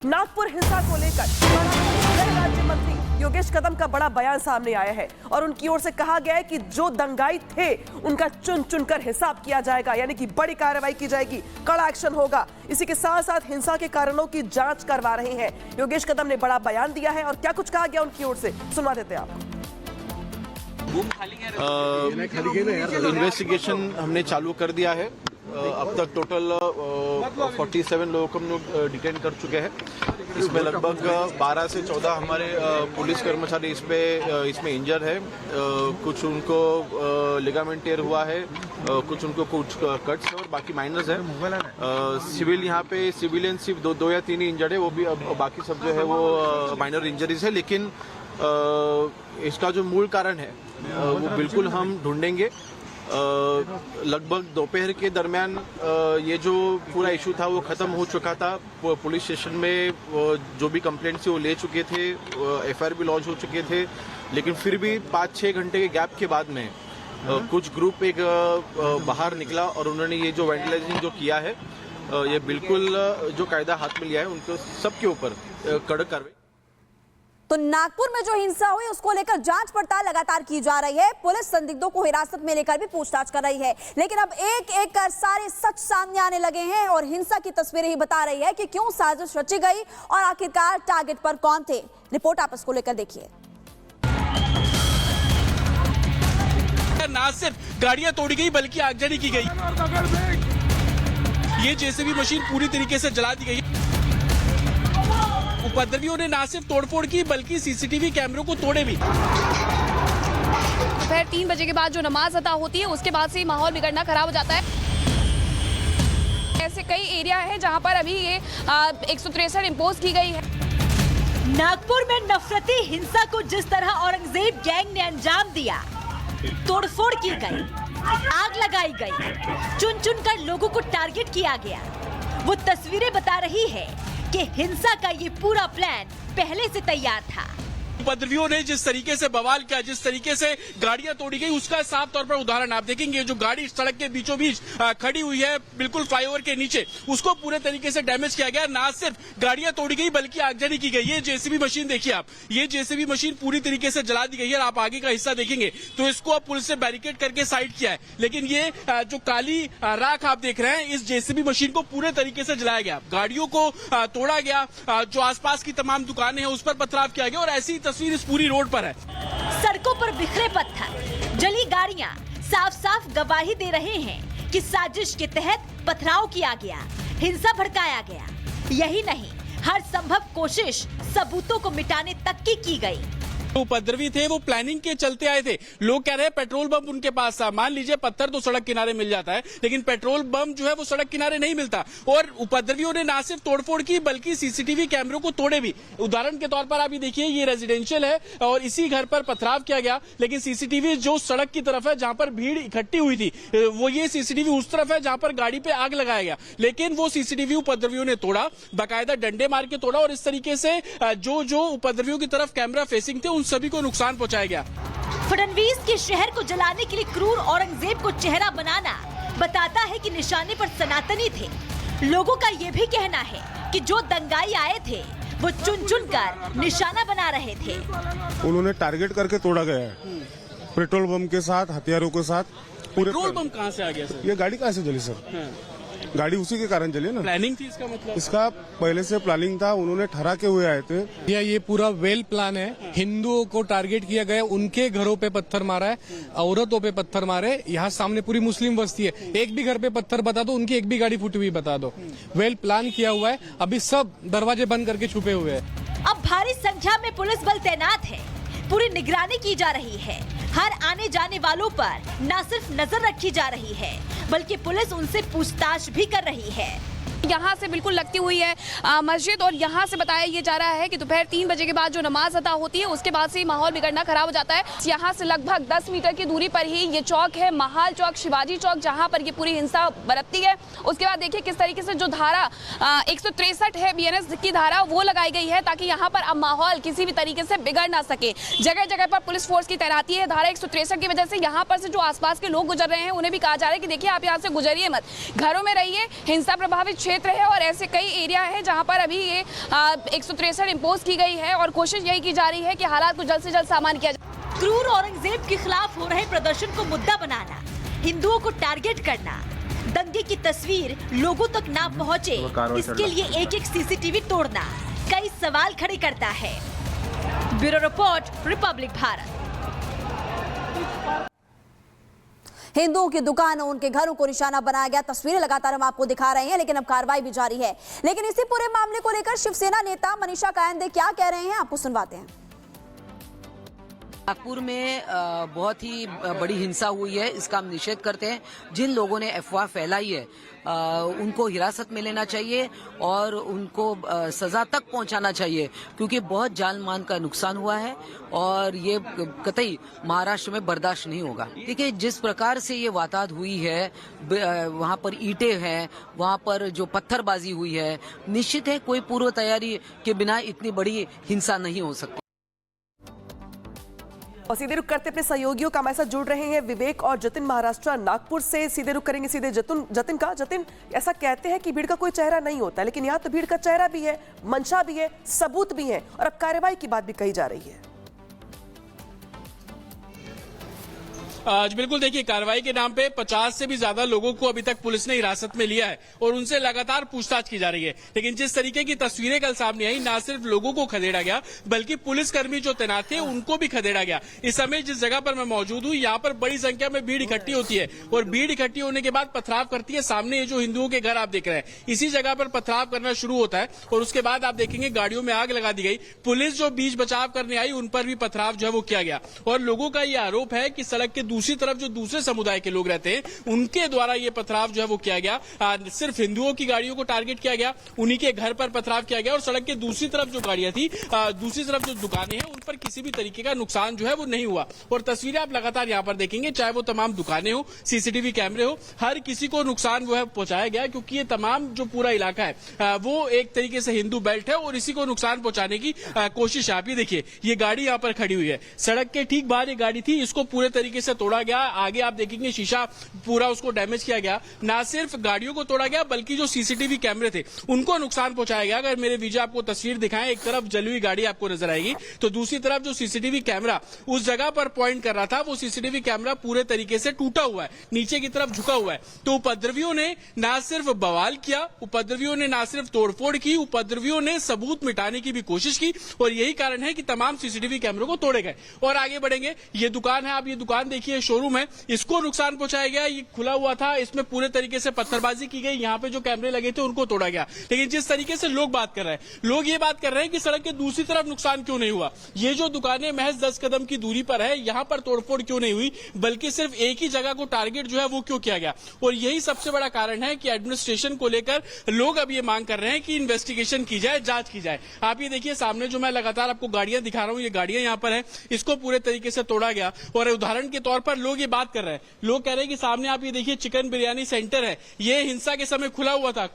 नागपुर हिंसा को लेकर गृह राज्य मंत्री योगेश कदम का बड़ा बयान सामने आया है और उनकी ओर से कहा गया है कि जो दंगाई थे उनका चुन चुनकर हिसाब किया जाएगा, यानी कि बड़ी कार्रवाई की जाएगी, कड़ा एक्शन होगा। इसी के साथ साथ हिंसा के कारणों की जांच करवा रहे हैं। योगेश कदम ने बड़ा बयान दिया है और क्या कुछ कहा गया उनकी ओर से सुनवा देते हैं आपको। इन्वेस्टिगेशन हमने चालू कर दिया है। अब तक टोटल 47 लोगों को हम लोग डिटेन कर चुके हैं। इसमें लगभग 12 से 14 हमारे पुलिस कर्मचारी इसमें इंजर्ड है। कुछ उनको लिगामेंट टेयर हुआ है, कुछ उनको कुछ कट्स और बाकी माइनर्स है। सिविल यहाँ पे सिविलियन सिर्फ दो या तीन ही इंजर्ड है, वो भी बाकी सब जो है वो माइनर इंजरीज है। लेकिन इसका जो मूल कारण है वो बिल्कुल हम ढूंढेंगे। लगभग दोपहर के दरमियान ये जो पूरा इशू था वो ख़त्म हो चुका था। पुलिस स्टेशन में जो भी कंप्लेंट थी वो ले चुके थे, एफआईआर भी लॉन्च हो चुके थे। लेकिन फिर भी 5-6 घंटे के गैप के बाद में कुछ ग्रुप एक बाहर निकला और उन्होंने ये जो वैंडलाइजिंग जो किया है, ये बिल्कुल जो कायदा हाथ में लिया है उनको सबके ऊपर कड़क कार्रवाई। तो नागपुर में जो हिंसा हुई उसको लेकर जांच पड़ताल लगातार की जा रही है। पुलिस संदिग्धों को हिरासत में लेकर भी पूछताछ कर रही है, लेकिन अब एक एक कर सारे सच सामने आने लगे हैं और हिंसा की तस्वीरें ही बता रही है कि क्यों साजिश रची गई और आखिरकार टारगेट पर कौन थे। रिपोर्ट आप इसको लेकर देखिए। ना सिर्फ गाड़ियां तोड़ी गई बल्कि आगजनी की गई। ये जेसीबी मशीन पूरी तरीके से जला दी गई। उपद्रवियों ने न सिर्फ तोड़फोड़ की बल्कि सीसीटीवी कैमरों को तोड़े भी। दोपहर 3 बजे के बाद जो नमाज अदा होती है उसके बाद से ही माहौल बिगड़ना खराब हो जाता है। ऐसे कई एरिया है जहां पर अभी ये 163 इंपोज की गई है। नागपुर में नफरती हिंसा को जिस तरह औरंगजेब गैंग ने अंजाम दिया, तोड़फोड़ की गई, आग लगाई गई, चुन चुन कर लोगों को टारगेट किया गया, वो तस्वीरें बता रही है कि हिंसा का ये पूरा प्लान पहले से तैयार था। उपद्रवियों ने जिस तरीके से बवाल किया, जिस तरीके से गाड़ियां तोड़ी गई, उसका साफ तौर पर उदाहरण आप देखेंगे। जो गाड़ी सड़क के बीचों बीच खड़ी हुई है बिल्कुल फ्लाईओवर के नीचे, उसको पूरे तरीके से डैमेज किया गया। ना सिर्फ गाड़ियां तोड़ी गई बल्कि आगजनी की गई। ये जेसीबी मशीन देखिए आप, ये जेसीबी मशीन पूरी तरीके से जला दी गई है। आप आगे का हिस्सा देखेंगे तो इसको अब पुलिस से बैरिकेड करके साइड किया है। लेकिन ये जो काली राख आप देख रहे हैं, इस जेसीबी मशीन को पूरे तरीके से जलाया गया, गाड़ियों को तोड़ा गया, जो आसपास की तमाम दुकानें हैं उस पर पथराव किया गया और ऐसी तस्वीर इस पूरी रोड पर है। सड़कों पर बिखरे पत्थर, जली गाड़ियां साफ साफ गवाही दे रहे हैं कि साजिश के तहत पथराव किया गया, हिंसा भड़काया गया। यही नहीं, हर संभव कोशिश सबूतों को मिटाने तक की गई। उपद्रवी थे वो प्लानिंग के चलते आए थे। लोग कह रहे हैं पेट्रोल बम उनके पास था। मान लीजिए पत्थर तो सड़क किनारे मिल जाता है, लेकिन पेट्रोल बम जो है वो सड़क किनारे नहीं मिलता। और उपद्रवियों ने ना सिर्फ तोड़फोड़ की बल्कि सीसीटीवी कैमरों को तोड़े भी। उदाहरण के तौर पर आप ये देखिए, ये रेजिडेंशियल है और इसी घर पर पथराव किया गया, लेकिन सीसीटीवी जो सड़क की तरफ है जहां पर भीड़ इकट्ठी हुई थी, वो ये सीसीटीवी उस तरफ है जहां पर गाड़ी पे आग लगाया गया। लेकिन वो सीसीटीवी उपद्रवियों ने तोड़ा, बाकायदा डंडे मार के तोड़ा और इस तरीके से जो उपद्रवियों की तरफ कैमरा फेसिंग थे उन सभी को नुकसान पहुंचाया गया। फडणवीस के शहर को जलाने के लिए क्रूर औरंगजेब को चेहरा बनाना बताता है कि निशाने पर सनातनी थे। लोगों का ये भी कहना है कि जो दंगाई आए थे वो चुन चुन कर निशाना बना रहे थे। उन्होंने टारगेट करके तोड़ा गया है, पेट्रोल बम के साथ, हथियारों के साथ। पेट्रोल बम कहाँ से आ गया सर? ये गाड़ी कहाँ से जली सर? गाड़ी उसी के कारण जली ना। प्लानिंग थी इसका मतलब? इसका पहले से प्लानिंग था, उन्होंने ठहरा के हुए आए थे। ये पूरा वेल प्लान है। हिंदुओं को टारगेट किया गया, उनके घरों पे पत्थर मारा है, औरतों पे पत्थर मारे। यहाँ सामने पूरी मुस्लिम बस्ती है, एक भी घर पे पत्थर बता दो, उनकी एक भी गाड़ी फूटी हुई बता दो। वेल प्लान किया हुआ है। अभी सब दरवाजे बंद करके छुपे हुए हैं। अब भारी संख्या में पुलिस बल तैनात है, पूरी निगरानी की जा रही है। हर आने जाने वालों पर न सिर्फ नजर रखी जा रही है बल्कि पुलिस उनसे पूछताछ भी कर रही है। यहाँ से बिल्कुल लगती हुई है मस्जिद और यहाँ से बताया ये जा रहा है कि दोपहर 3 बजे के बाद जो नमाज अदा होती है उसके बाद से ही माहौल बिगड़ना खराब हो जाता है। यहाँ से लगभग 10 मीटर की दूरी पर ही ये चौक है, महाल चौक, शिवाजी चौक, जहाँ पर ये पूरी हिंसा बरतती है। उसके बाद देखिए किस तरीके से जो धारा 163 है बीएनएस की धारा, वो लगाई गई है ताकि यहाँ पर अब माहौल किसी भी तरीके से बिगड़ ना सके। जगह जगह पर पुलिस फोर्स की तैनाती है। धारा 163 की वजह से यहाँ पर से जो आसपास के लोग गुजर रहे हैं उन्हें भी कहा जा रहा है कि देखिए आप यहाँ से गुजरिए मत, घरों में रहिए, हिंसा प्रभावित क्षेत्र है और ऐसे कई एरिया है जहां पर अभी ये 163 इम्पोज की गई है और कोशिश यही की जा रही है कि हालात को जल्द से जल्द सामान्य किया जाए। क्रूर औरंगजेब के खिलाफ हो रहे प्रदर्शन को मुद्दा बनाना, हिंदुओं को टारगेट करना, दंगे की तस्वीर लोगों तक ना पहुंचे, इसके लिए एक एक सीसीटीवी तोड़ना कई सवाल खड़े करता है। Bureau report, Republic Bharat. हिंदुओं की दुकानों, उनके घरों को निशाना बनाया गया। तस्वीरें लगातार हम आपको दिखा रहे हैं, लेकिन अब कार्रवाई भी जारी है। लेकिन इसी पूरे मामले को लेकर शिवसेना नेता मनीषा कायंदे क्या कह रहे हैं, आपको सुनवाते हैं। नागपुर में बहुत ही बड़ी हिंसा हुई है, इसका हम निषेध करते हैं। जिन लोगों ने अफवाह फैलाई है उनको हिरासत में लेना चाहिए और उनको सजा तक पहुंचाना चाहिए, क्योंकि बहुत जान मान का नुकसान हुआ है और ये कतई महाराष्ट्र में बर्दाश्त नहीं होगा। देखिए, जिस प्रकार से ये वारदात हुई है, वहां पर ईंटें हैं, वहां पर जो पत्थरबाजी हुई है, निश्चित है कोई पूर्व तैयारी के बिना इतनी बड़ी हिंसा नहीं हो सकती। और सीधे रुख करते अपने सहयोगियों का हमारे साथ जुड़ रहे हैं विवेक और जतिन महाराष्ट्र नागपुर से। सीधे रुख करेंगे सीधे जतिन, ऐसा कहते हैं कि भीड़ का कोई चेहरा नहीं होता, लेकिन यहाँ तो भीड़ का चेहरा भी है, मंशा भी है, सबूत भी है और अब कार्रवाई की बात भी कही जा रही है। बिल्कुल, देखिए, कार्रवाई के नाम पे 50 से भी ज्यादा लोगों को अभी तक पुलिस ने हिरासत में लिया है और उनसे लगातार पूछताछ की जा रही है। लेकिन जिस तरीके की तस्वीरें कल सामने आई, ना सिर्फ लोगों को खदेड़ा गया बल्कि पुलिसकर्मी जो तैनात थे उनको भी खदेड़ा गया। इस समय जिस जगह पर मैं मौजूद हूँ, यहाँ पर बड़ी संख्या में भीड़ इकट्ठी होती है और भीड़ इकट्ठी होने के बाद पथराव करती है। सामने ये जो हिंदुओं के घर आप देख रहे हैं, इसी जगह पर पथराव करना शुरू होता है और उसके बाद आप देखेंगे गाड़ियों में आग लगा दी गई। पुलिस जो बीच बचाव करने आई उन पर भी पथराव जो है वो किया गया और लोगों का ये आरोप है कि सड़क के दूसरी तरफ जो दूसरे समुदाय के लोग रहते हैं उनके द्वारा ये पथराव जो है वो किया गया। सिर्फ हिंदुओं की गाड़ियों को टारगेट किया गया, उन्हीं के घर पर पथराव किया गया और सड़क के दूसरी तरफ जो गाड़ियां थी, दूसरी तरफ जो दुकानें हैं, उन पर किसी भी तरीके का नुकसान जो है वो नहीं हुआ। और तस्वीरें आप लगातार यहां पर देखेंगे, चाहे वो तमाम दुकानें हो, सीसीटीवी कैमरे हो, हर किसी को नुकसान वो है पहुंचाया गया, क्योंकि ये तमाम जो पूरा इलाका है वो एक तरीके से हिंदू बेल्ट है और इसी को नुकसान पहुंचाने की कोशिश। आप ये देखिए, ये गाड़ी यहां पर खड़ी हुई है, सड़क के ठीक बाहर ये गाड़ी थी, इसको पूरे तरीके से तोड़ा गया। आगे आप देखेंगे शीशा पूरा उसको डैमेज किया गया। ना सिर्फ गाड़ियों को तोड़ा गया बल्कि जो सीसीटीवी कैमरे थे उनको नुकसान पहुंचाया गया। अगर मेरे विजय आपको तस्वीर दिखाएं, एक तरफ जली हुई गाड़ी आपको नजर आएगी तो दूसरी तरफ जो सीसीटीवी कैमरा उस जगह पर पॉइंट कर रहा था, वो सीसीटीवी कैमरा पूरे तरीके से टूटा हुआ है, नीचे की तरफ झुका हुआ है। तो उपद्रवियों ने ना सिर्फ बवाल किया, उपद्रवियों ने ना सिर्फ तोड़फोड़ की, उपद्रवियों ने सबूत मिटाने की भी कोशिश की और यही कारण है कि तमाम सीसीटीवी कैमरों को तोड़े गए। और आगे बढ़ेंगे, ये दुकान है, आप ये दुकान देखिए, शोरूम है, इसको नुकसान पहुंचाया गया। ये खुला हुआ था, इसमें पूरे तरीके से पत्थरबाजी की गई, यहाँ पे जो कैमरे लगे थे उनको तोड़ा गया। लेकिन जिस तरीके से लोग बात कर रहे हैं, लोग ये बात कर रहे हैं कि सड़क के दूसरी तरफ नुकसान क्यों नहीं हुआ, ये जो दुकानें महज 10 कदम की दूरी पर है, यहाँ पर तोड़फोड़ क्यों नहीं हुई, बल्कि सिर्फ एक ही जगह को टारगेट जो है वो क्यों किया गया। और यही सबसे बड़ा कारण है कि एडमिनिस्ट्रेशन को लेकर लोग अब ये मांग कर रहे हैं कि इन्वेस्टिगेशन की जाए, जांच की जाए। आप ये देखिए, सामने जो मैं लगातार आपको गाड़ियां दिखा रहा हूं, ये गाड़ियां यहाँ पर है, इसको पूरे तरीके से तोड़ा गया। और उदाहरण के तौर पर लोग ये बात कर रहे हैं, लोग कह रहे हैं कि सामने आप ये देखिए चिकन बिरयानी सेंटर है, ये हिंसा के समय खुला हुआ था,